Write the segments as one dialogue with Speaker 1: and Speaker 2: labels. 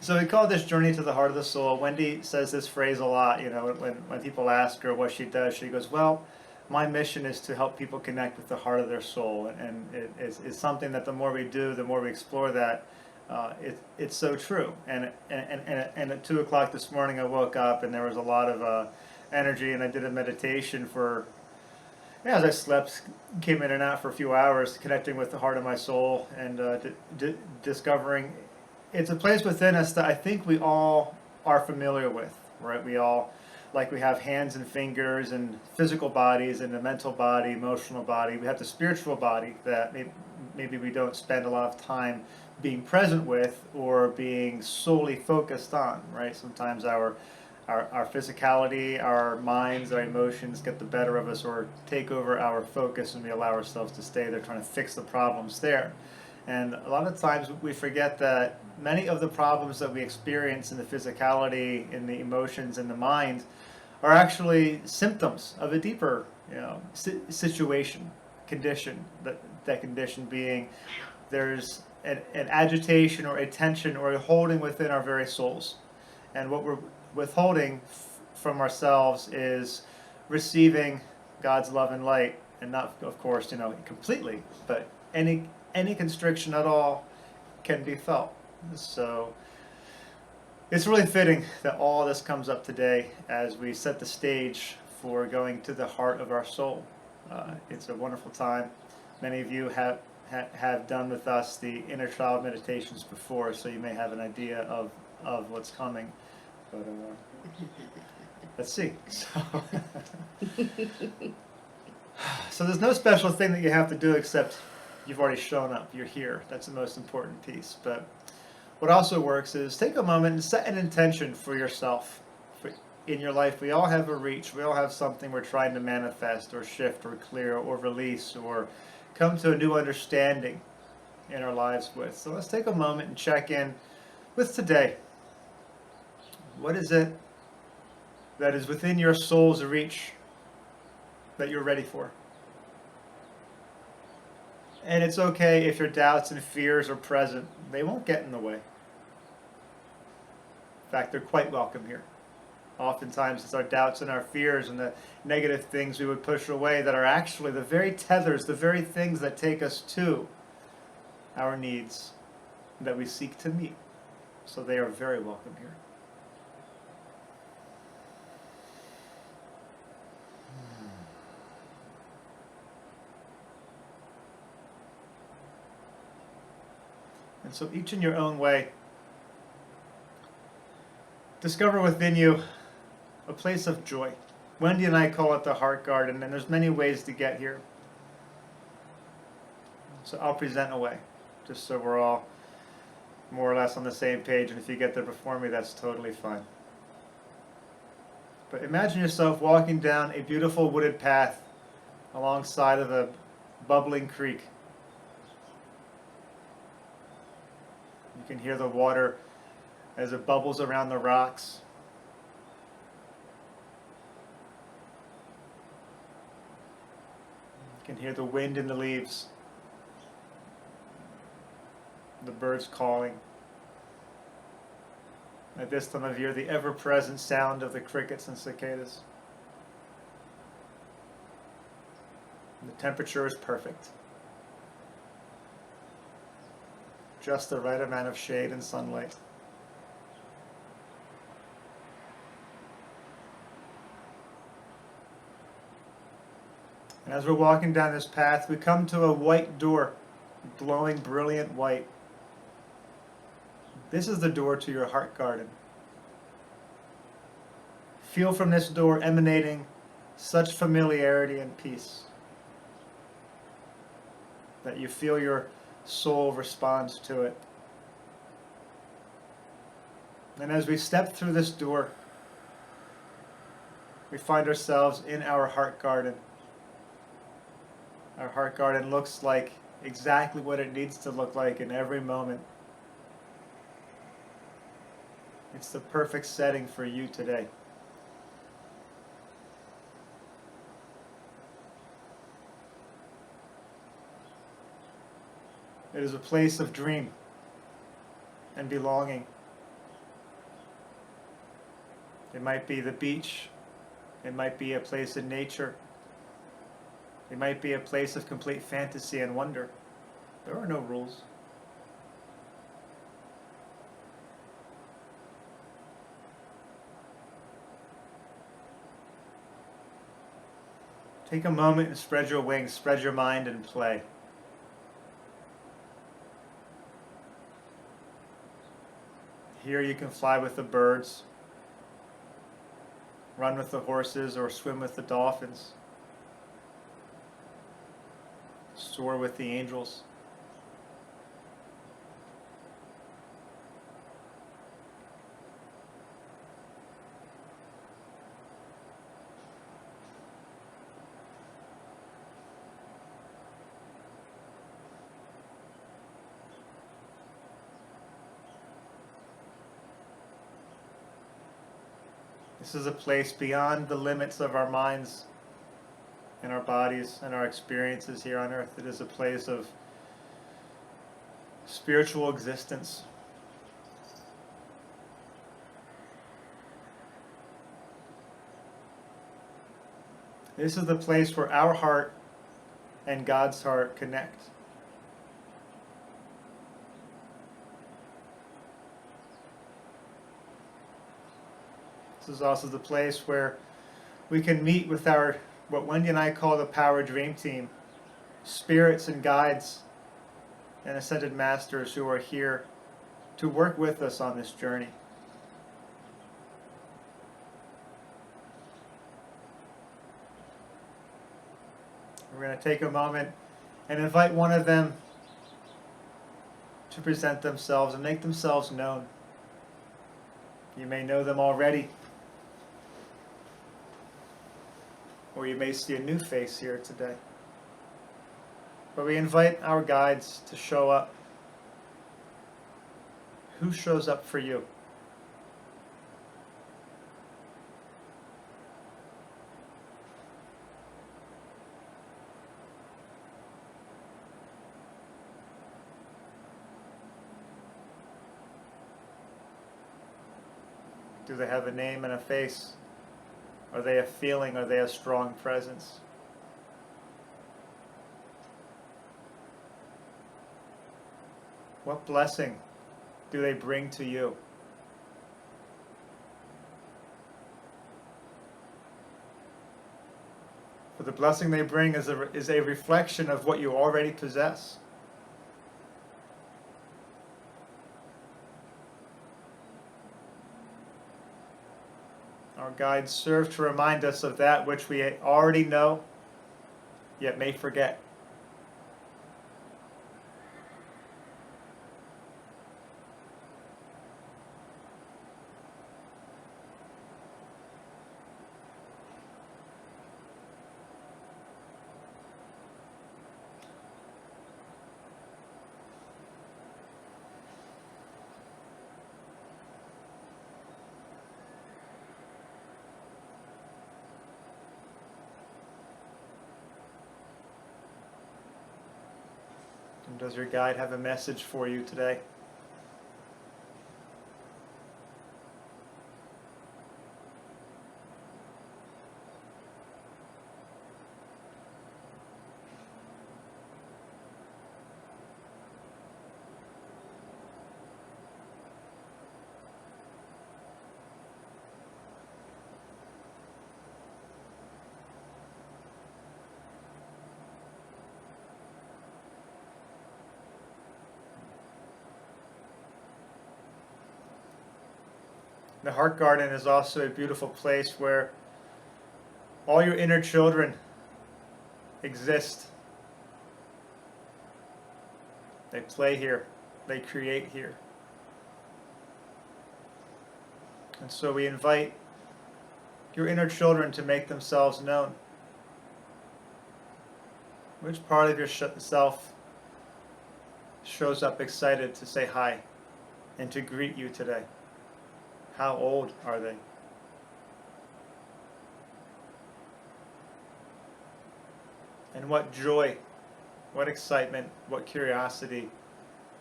Speaker 1: So we call this journey to the heart of the soul. Wendy says this phrase a lot. When people ask her what she does, she goes, "Well, my mission is to help people connect with the heart of their soul," and it's something that the more we do, the more we explore that. It's so true. And at 2 o'clock this morning, I woke up and there was a lot of energy, and I did a meditation for. Yeah, as I slept, came in and out for a few hours, connecting with the heart of my soul and discovering it's a place within us that I think we all are familiar with, right? We all, like we have hands and fingers and physical bodies and a mental body, emotional body. We have the spiritual body that maybe we don't spend a lot of time being present with or being solely focused on, right? Sometimes our physicality, our minds, our emotions get the better of us or take over our focus, and we allow ourselves to stay there trying to fix the problems there. And a lot of times we forget that many of the problems that we experience in the physicality, in the emotions, in the mind are actually symptoms of a deeper, situation, condition. That condition being there's an agitation or a tension or a holding within our very souls. And what we're withholding from ourselves is receiving God's love and light, and not, of course, completely, but any constriction at all can be felt. So it's really fitting that all this comes up today as we set the stage for going to the heart of our soul. It's a wonderful time. Many of you have done with us the inner child meditations before, so you may have an idea of what's coming. But let's see. So there's no special thing that you have to do except you've already shown up. You're here. That's the most important piece. But what also works is take a moment and set an intention for yourself. In your life, we all have a reach. We all have something we're trying to manifest or shift or clear or release or come to a new understanding in our lives with. So let's take a moment and check in with today. What is it that is within your soul's reach that you're ready for? And it's okay if your doubts and fears are present. They won't get in the way. In fact, they're quite welcome here. Oftentimes it's our doubts and our fears and the negative things we would push away that are actually the very tethers, the very things that take us to our needs that we seek to meet. So they are very welcome here. And so each in your own way, discover within you a place of joy. Wendy and I call it the heart garden, and there's many ways to get here. So I'll present a way, just so we're all more or less on the same page, and if you get there before me, that's totally fine. But imagine yourself walking down a beautiful wooded path alongside of a bubbling creek. You can hear the water as it bubbles around the rocks. You can hear the wind in the leaves, the birds calling. At this time of year, the ever-present sound of the crickets and cicadas. And the temperature is perfect. Just the right amount of shade and sunlight. And as we're walking down this path, we come to a white door, glowing brilliant white. This is the door to your heart garden. Feel from this door emanating such familiarity and peace that you feel your soul responds to it. And as we step through this door, we find ourselves in our heart garden. Our heart garden looks like exactly what it needs to look like in every moment. It's the perfect setting for you today. It is a place of dream and belonging It might be the beach. It might be a place in nature. It might be a place of complete fantasy and wonder. There are no rules. Take a moment and spread your wings, spread your mind and play. Here you can fly with the birds, run with the horses, or swim with the dolphins, soar with the angels. This is a place beyond the limits of our minds and our bodies and our experiences here on earth. It is a place of spiritual existence. This is the place where our heart and God's heart connect. This is also the place where we can meet with our, what Wendi and I call the Power Dream Team, spirits and guides and ascended masters who are here to work with us on this journey. We're going to take a moment and invite one of them to present themselves and make themselves known. You may know them already, or you may see a new face here today. But we invite our guides to show up. Who shows up for you? Do they have a name and a face? Are they a feeling? Are they a strong presence? What blessing do they bring to you? For the blessing they bring is a reflection of what you already possess. Our guides serve to remind us of that which we already know, yet may forget. And does your guide have a message for you today? The Heart Garden is also a beautiful place where all your inner children exist. They play here. They create here. And so we invite your inner children to make themselves known. Which part of yourself shows up excited to say hi and to greet you today? How old are they? And what joy, what excitement, what curiosity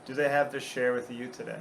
Speaker 1: do they have to share with you today?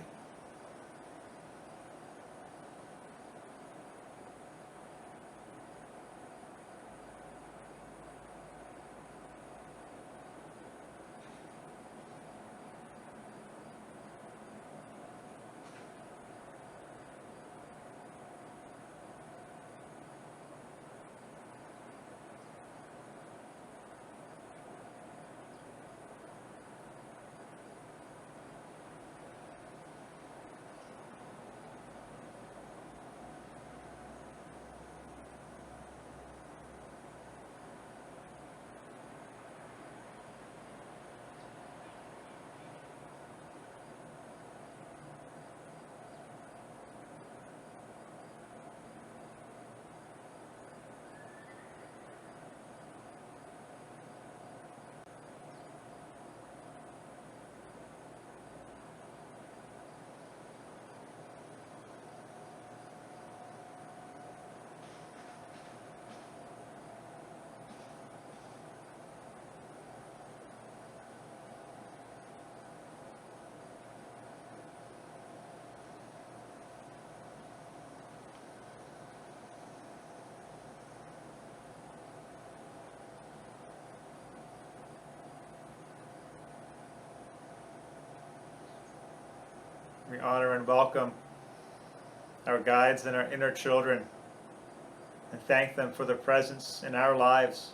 Speaker 1: We honor and welcome our guides and our inner children and thank them for their presence in our lives,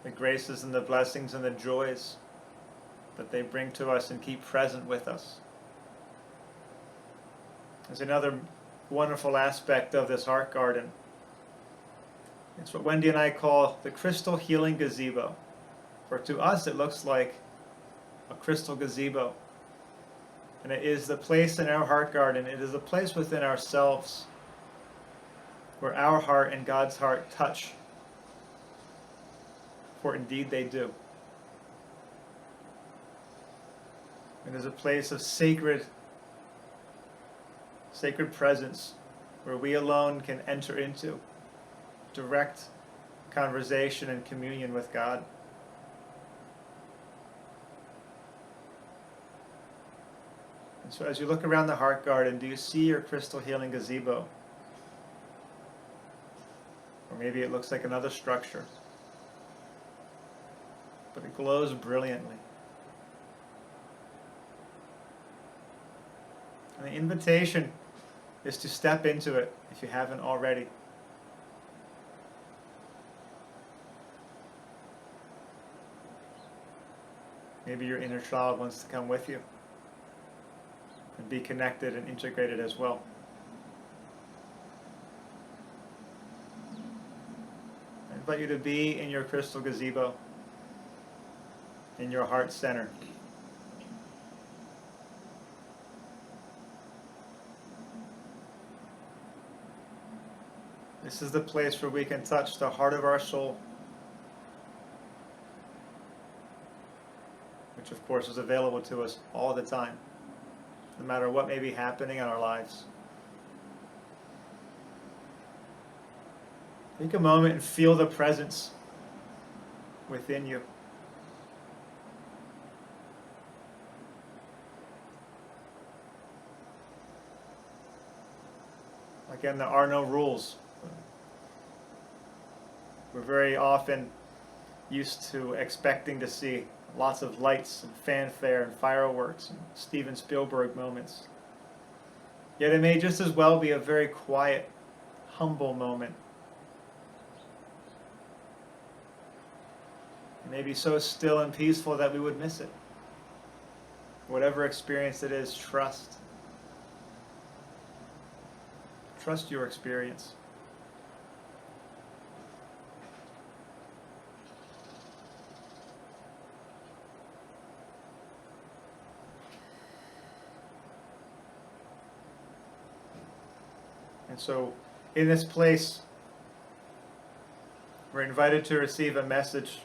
Speaker 1: the graces and the blessings and the joys that they bring to us and keep present with us. There's another wonderful aspect of this heart garden. It's what Wendi and I call the crystal healing gazebo. For to us it looks like a crystal gazebo. And it is the place in our heart garden, it is a place within ourselves where our heart and God's heart touch. For indeed they do. It is a place of sacred presence where we alone can enter into direct conversation and communion with God. And so as you look around the heart garden, do you see your crystal healing gazebo? Or maybe it looks like another structure, but it glows brilliantly. And the invitation is to step into it if you haven't already. Maybe your inner child wants to come with you and be connected and integrated as well. I invite you to be in your crystal gazebo, in your heart center. This is the place where we can touch the heart of our soul, which of course is available to us all the time, no matter what may be happening in our lives. Take a moment and feel the presence within you. Again, there are no rules. We're very often used to expecting to see lots of lights and fanfare and fireworks and Steven Spielberg moments. Yet it may just as well be a very quiet, humble moment. It may be so still and peaceful that we would miss it. Whatever experience it is, trust. Trust your experience. And so, in this place, we're invited to receive a message.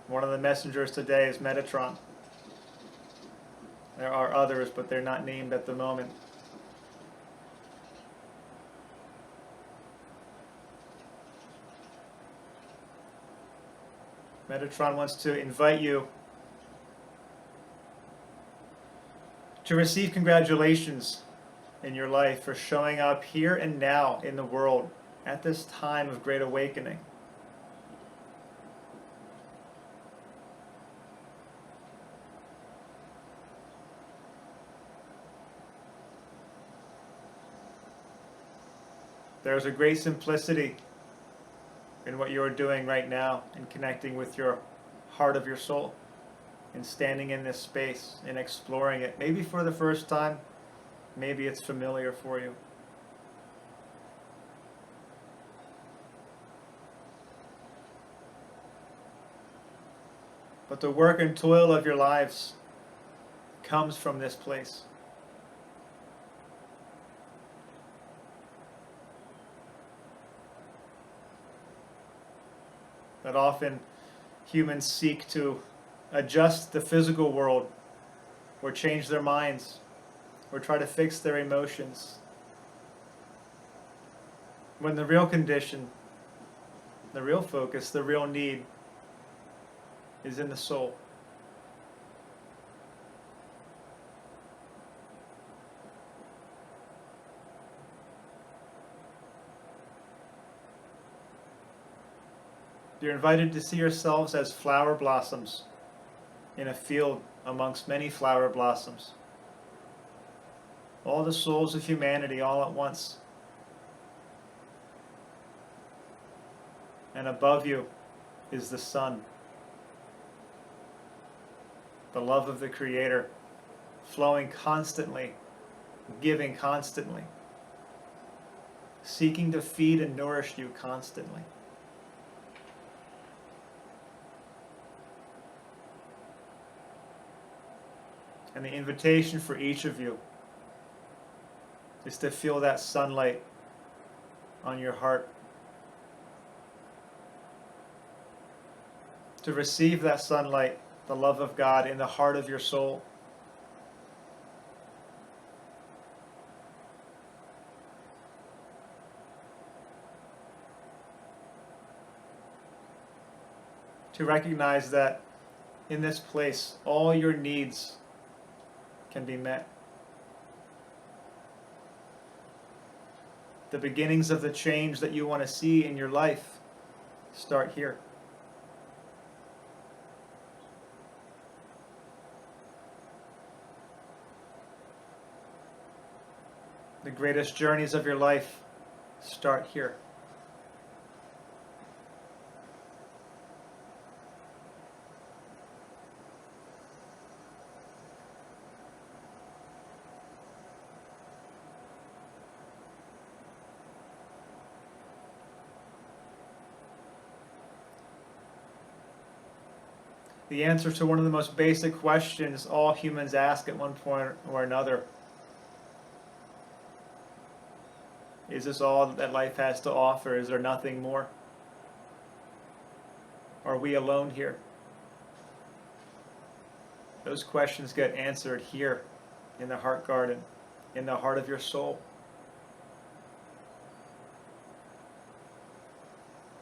Speaker 1: One of the messengers today is Metatron. There are others, but they're not named at the moment. Metatron wants to invite you to receive congratulations in your life for showing up here and now in the world at this time of great awakening. There's a great simplicity in what you're doing right now in connecting with your heart of your soul, in standing in this space and exploring it. Maybe for the first time, maybe it's familiar for you. But the work and toil of your lives comes from this place. That often humans seek to adjust the physical world or change their minds or try to fix their emotions, when the real condition, the real focus, the real need is in the soul. You're invited to see yourselves as flower blossoms in a field amongst many flower blossoms. All the souls of humanity all at once. And above you is the sun, the love of the Creator, flowing constantly, giving constantly, seeking to feed and nourish you constantly. And the invitation for each of you is to feel that sunlight on your heart, to receive that sunlight, the love of God, in the heart of your soul. To recognize that in this place, all your needs can be met. The beginnings of the change that you want to see in your life start here. The greatest journeys of your life start here. The answer to one of the most basic questions all humans ask at one point or another: is this all that life has to offer? Is there nothing more? Are we alone here? Those questions get answered here in the heart garden, in the heart of your soul.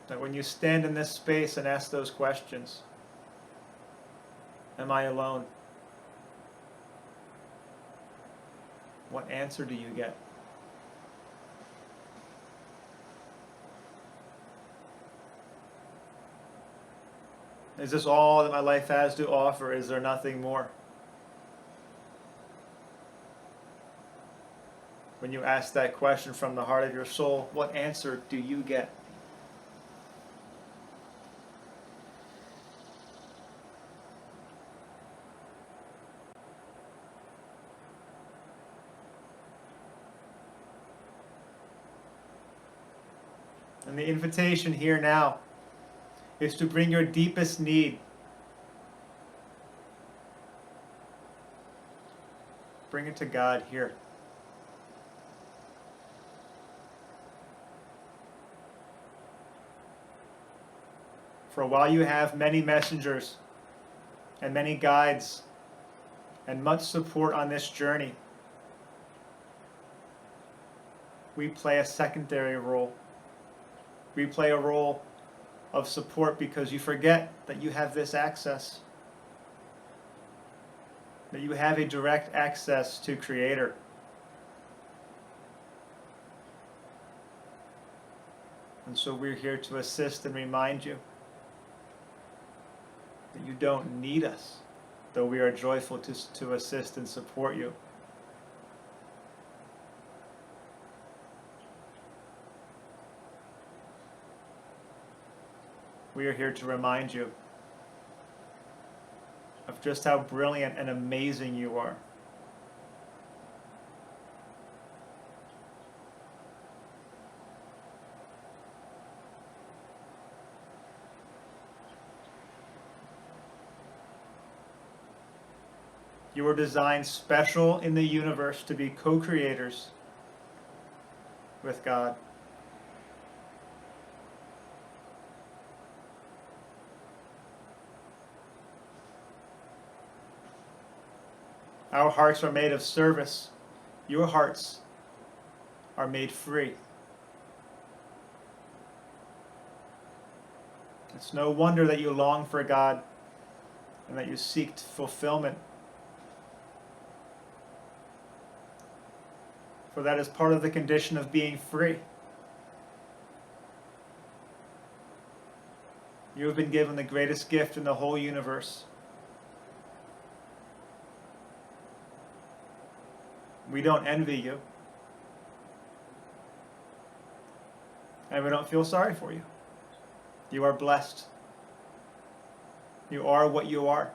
Speaker 1: That when you stand in this space and ask those questions, am I alone? What answer do you get? Is this all that my life has to offer? Is there nothing more? When you ask that question from the heart of your soul, what answer do you get? And the invitation here now is to bring your deepest need. Bring it to God here. For while you have many messengers and many guides and much support on this journey, we play a secondary role. We play a role of support because you forget that you have this access, that you have a direct access to Creator. And so we're here to assist and remind you that you don't need us, though we are joyful to assist and support you. We are here to remind you of just how brilliant and amazing you are. You were designed special in the universe to be co-creators with God. Our hearts are made of service. Your hearts are made free. It's no wonder that you long for God and that you seek fulfillment. For that is part of the condition of being free. You have been given the greatest gift in the whole universe, We don't envy you. And we don't feel sorry for you. You are blessed. You are what you are.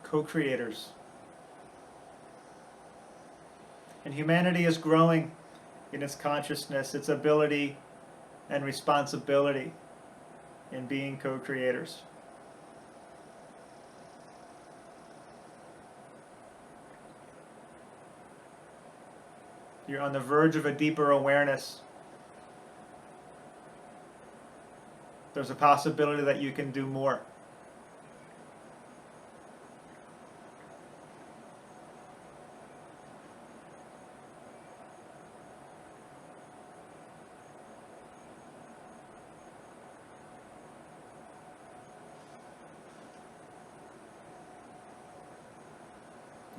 Speaker 1: Co-creators. And humanity is growing in its consciousness, its ability and responsibility in being co-creators. You're on the verge of a deeper awareness. There's a possibility that you can do more.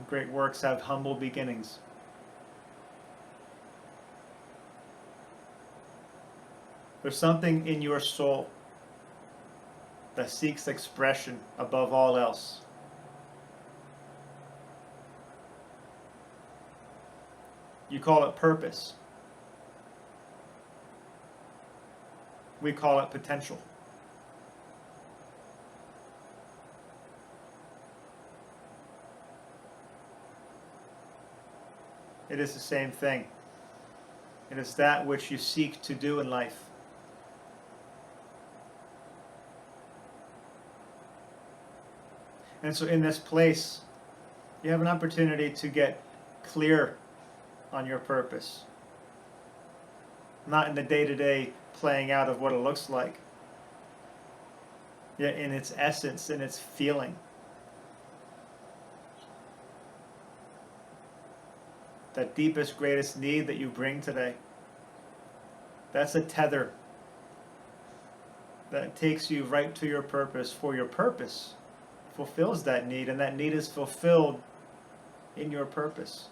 Speaker 1: Great works have humble beginnings. There's something in your soul that seeks expression above all else. You call it purpose. We call it potential. It is the same thing. It is that which you seek to do in life. And so in this place, you have an opportunity to get clear on your purpose. Not in the day-to-day playing out of what it looks like, yet in its essence, in its feeling. That deepest, greatest need that you bring today. That's a tether that takes you right to your purpose, for your purpose fulfills that need, and that need is fulfilled in your purpose.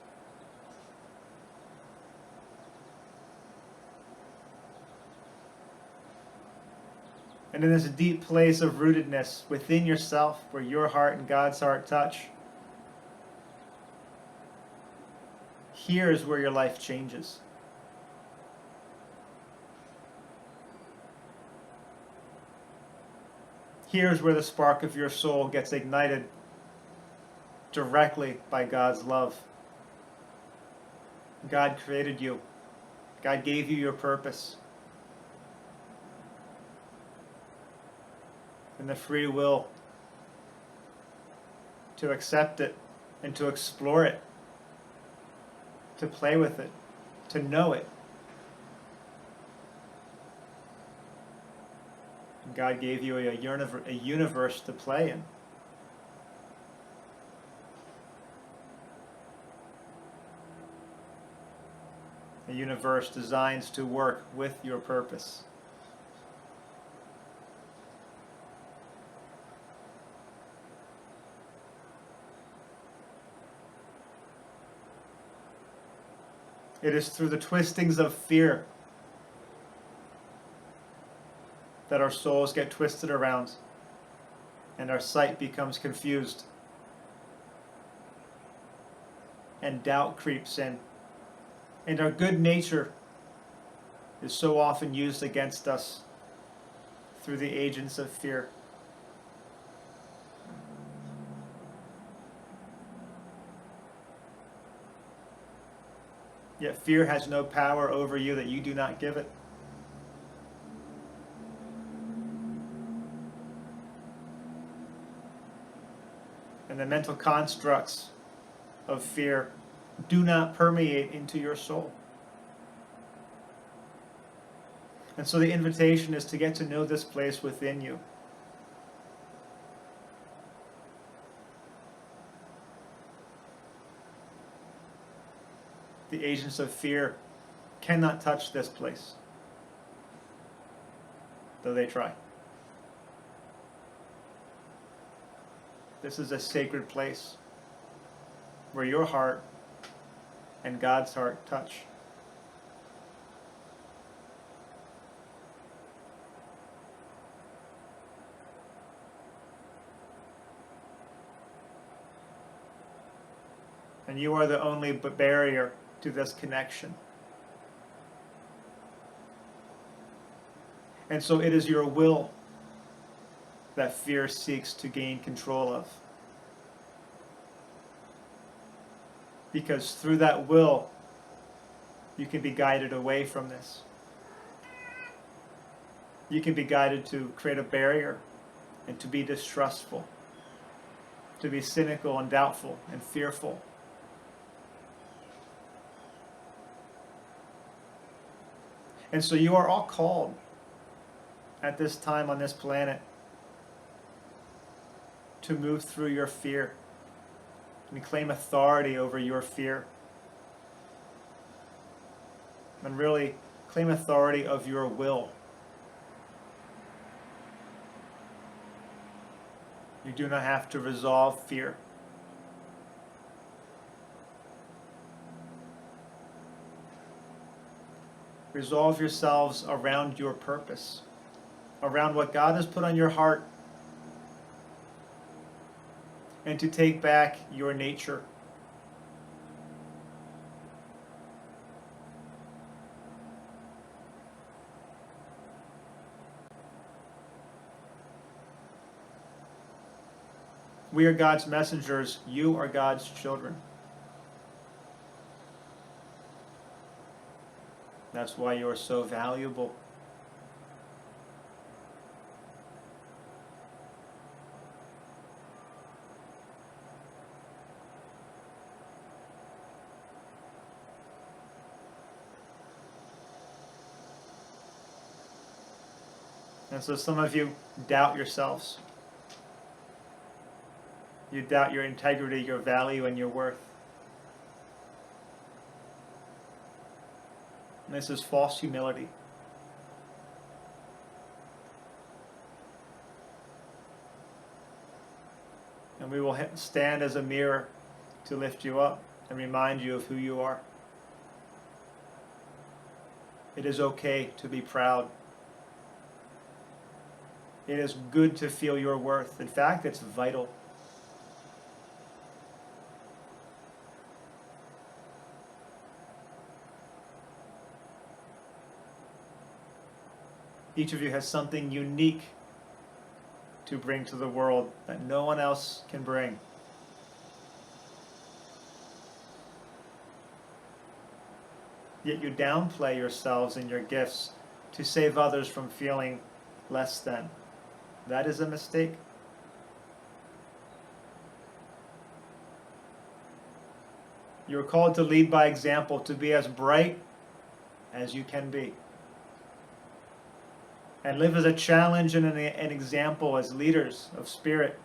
Speaker 1: And in this deep place of rootedness within yourself, where your heart and God's heart touch, here is where your life changes. Here's where the spark of your soul gets ignited directly by God's love. God created you. God gave you your purpose. And the free will to accept it and to explore it, to play with it, to know it. God gave you a universe to play in. A universe designed to work with your purpose. It is through the twistings of fear that our souls get twisted around and our sight becomes confused and doubt creeps in, and our good nature is so often used against us through the agents of fear. Yet fear has no power over you that you do not give it. And the mental constructs of fear do not permeate into your soul. And so the invitation is to get to know this place within you. The agents of fear cannot touch this place, though they try. This is a sacred place where your heart and God's heart touch. And you are the only barrier to this connection. And so it is your will that fear seeks to gain control of. Because through that will, you can be guided away from this. You can be guided to create a barrier and to be distrustful, to be cynical and doubtful and fearful. And so you are all called at this time on this planet to move through your fear and claim authority over your fear. And really claim authority of your will. You do not have to resolve fear. Resolve yourselves around your purpose, around what God has put on your heart, and to take back your nature. We are God's messengers. You are God's children. That's why you are so valuable. And so some of you doubt yourselves. You doubt your integrity, your value, and your worth. And this is false humility. And we will stand as a mirror to lift you up and remind you of who you are. It is okay to be proud. It is good to feel your worth. In fact, it's vital. Each of you has something unique to bring to the world that no one else can bring. Yet you downplay yourselves and your gifts to save others from feeling less than. That is a mistake. You are called to lead by example, to be as bright as you can be. And live as a challenge and an example as leaders of spirit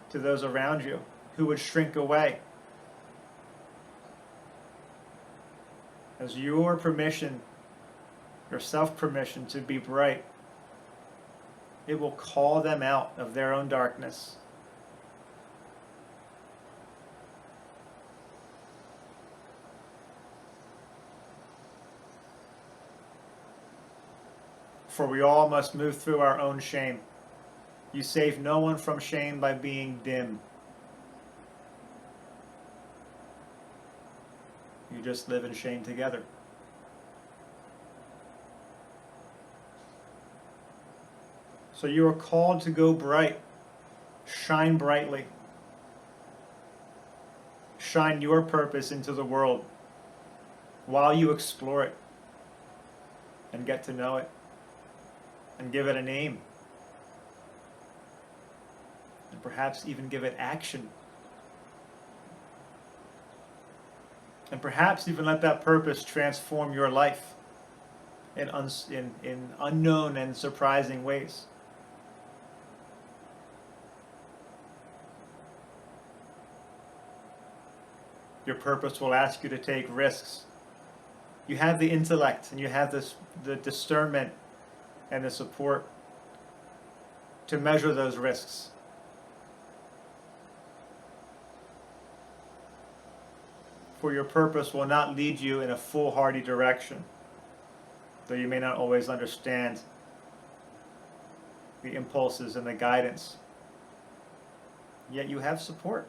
Speaker 1: to those around you who would shrink away. As your permission, your self-permission to be bright, it will call them out of their own darkness. For we all must move through our own shame. You save no one from shame by being dim. You just live in shame together. So you are called to go bright. Shine brightly. Shine your purpose into the world while you explore it and get to know it. And give it a name. And perhaps even give it action. And perhaps even let that purpose transform your life in unknown and surprising ways. Your purpose will ask you to take risks. You have the intellect and you have the discernment and the support to measure those risks. For your purpose will not lead you in a foolhardy direction, though you may not always understand the impulses and the guidance. Yet you have support.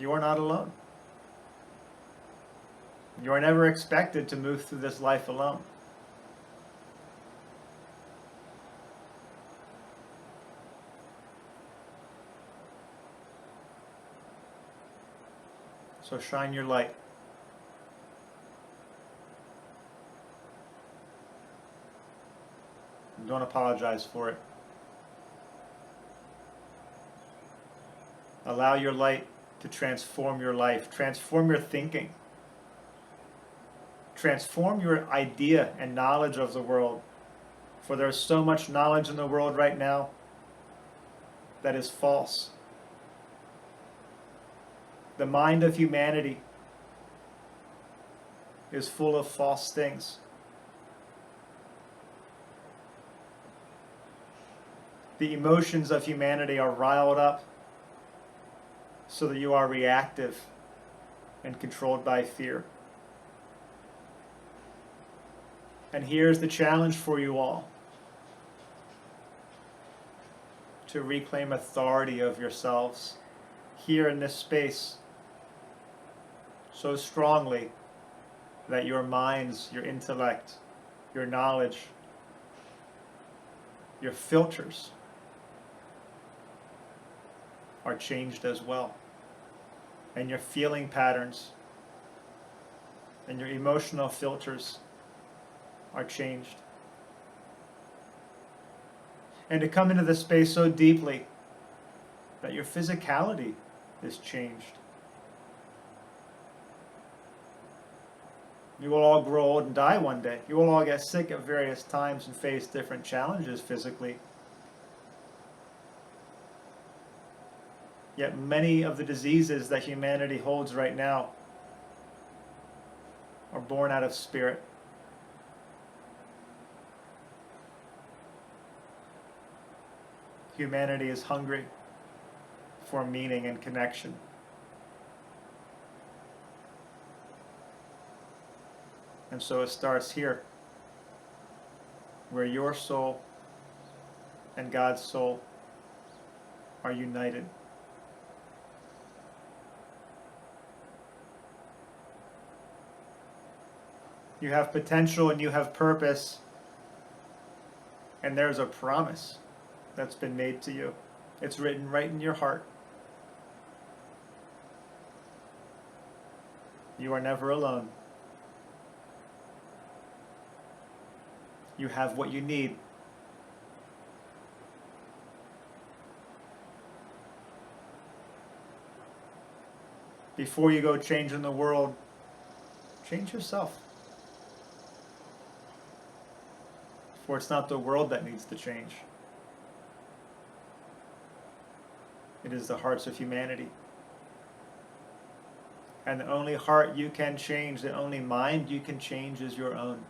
Speaker 1: You are not alone. You are never expected to move through this life alone. So shine your light. And don't apologize for it. Allow your light to transform your life, transform your thinking, transform your idea and knowledge of the world. For there is so much knowledge in the world right now that is false. The mind of humanity is full of false things. The emotions of humanity are riled up so that you are reactive and controlled by fear. And here's the challenge for you all: to reclaim authority of yourselves here in this space so strongly that your minds, your intellect, your knowledge, your filters are changed as well. And your feeling patterns and your emotional filters are changed. And to come into the space so deeply that your physicality is changed. You will all grow old and die one day. You will all get sick at various times and face different challenges physically. Yet many of the diseases that humanity holds right now are born out of spirit. Humanity is hungry for meaning and connection. And so it starts here, where your soul and God's soul are united. You have potential and you have purpose, and there's a promise that's been made to you. It's written right in your heart. You are never alone. You have what you need. Before you go changing the world, change yourself. For it's not the world that needs to change. It is the hearts of humanity. And the only heart you can change, the only mind you can change is your own.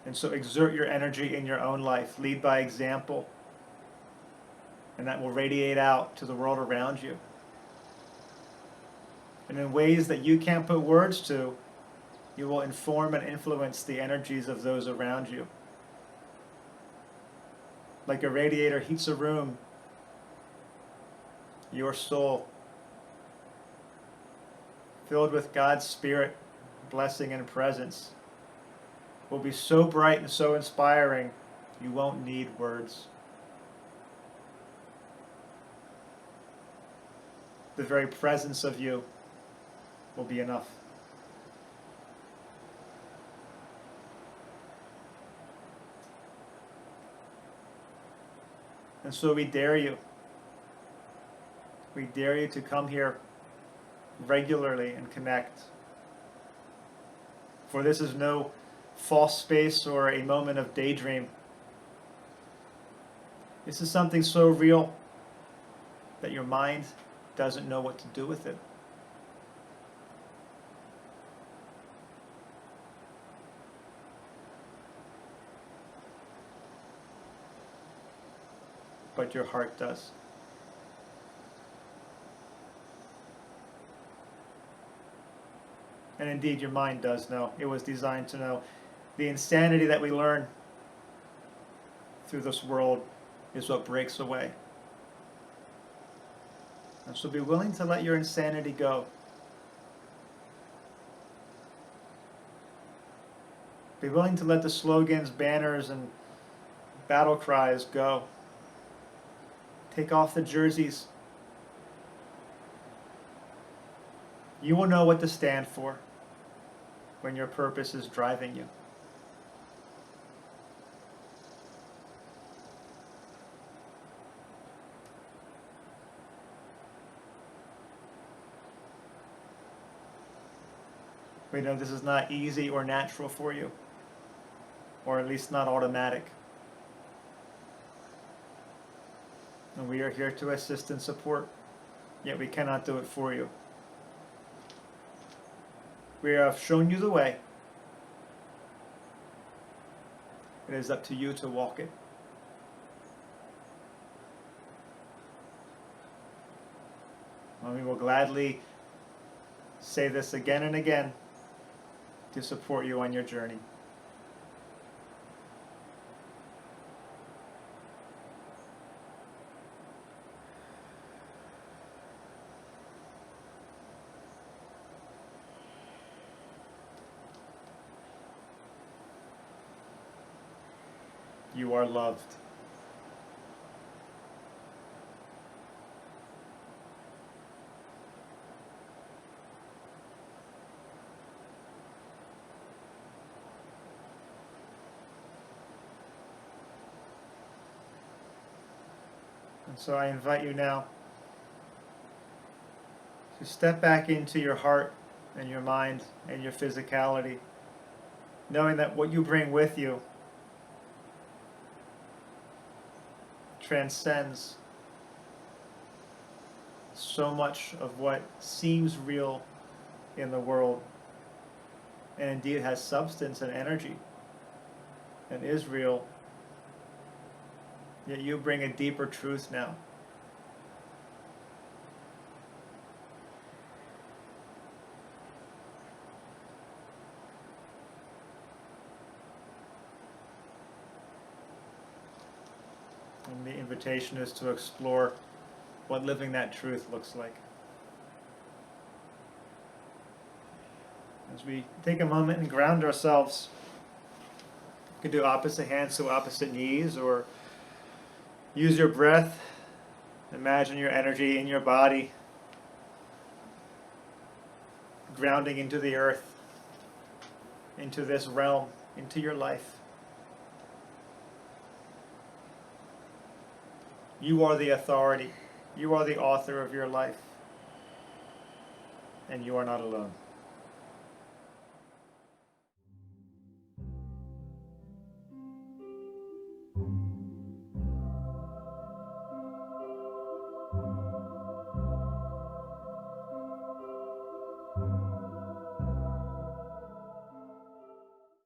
Speaker 1: And so exert your energy in your own life. Lead by example. And that will radiate out to the world around you. And in ways that you can't put words to, you will inform and influence the energies of those around you. Like a radiator heats a room, your soul, filled with God's Spirit, blessing and presence, will be so bright and so inspiring, you won't need words. The very presence of you will be enough. And so we dare you. We dare you to come here regularly and connect. For this is no false space or a moment of daydream. This is something so real that your mind doesn't know what to do with it. But your heart does. And indeed, your mind does know. It was designed to know. The insanity that we learn through this world is what breaks away. And so be willing to let your insanity go. Be willing to let the slogans, banners, and battle cries go. Take off the jerseys. You will know what to stand for when your purpose is driving you. We know this is not easy or natural for you, or at least not automatic. And we are here to assist and support, yet we cannot do it for you. We have shown you the way. It is up to you to walk it. And we will gladly say this again and again to support you on your journey. You are loved. And so I invite you now to step back into your heart and your mind and your physicality, knowing that what you bring with you transcends so much of what seems real in the world, and indeed has substance and energy and is real. Yet you bring a deeper truth now. And the invitation is to explore what living that truth looks like. As we take a moment and ground ourselves, you can do opposite hands to opposite knees, or use your breath. Imagine your energy in your body grounding into the earth, into this realm, into your life. You are the authority. You are the author of your life. And you are not alone.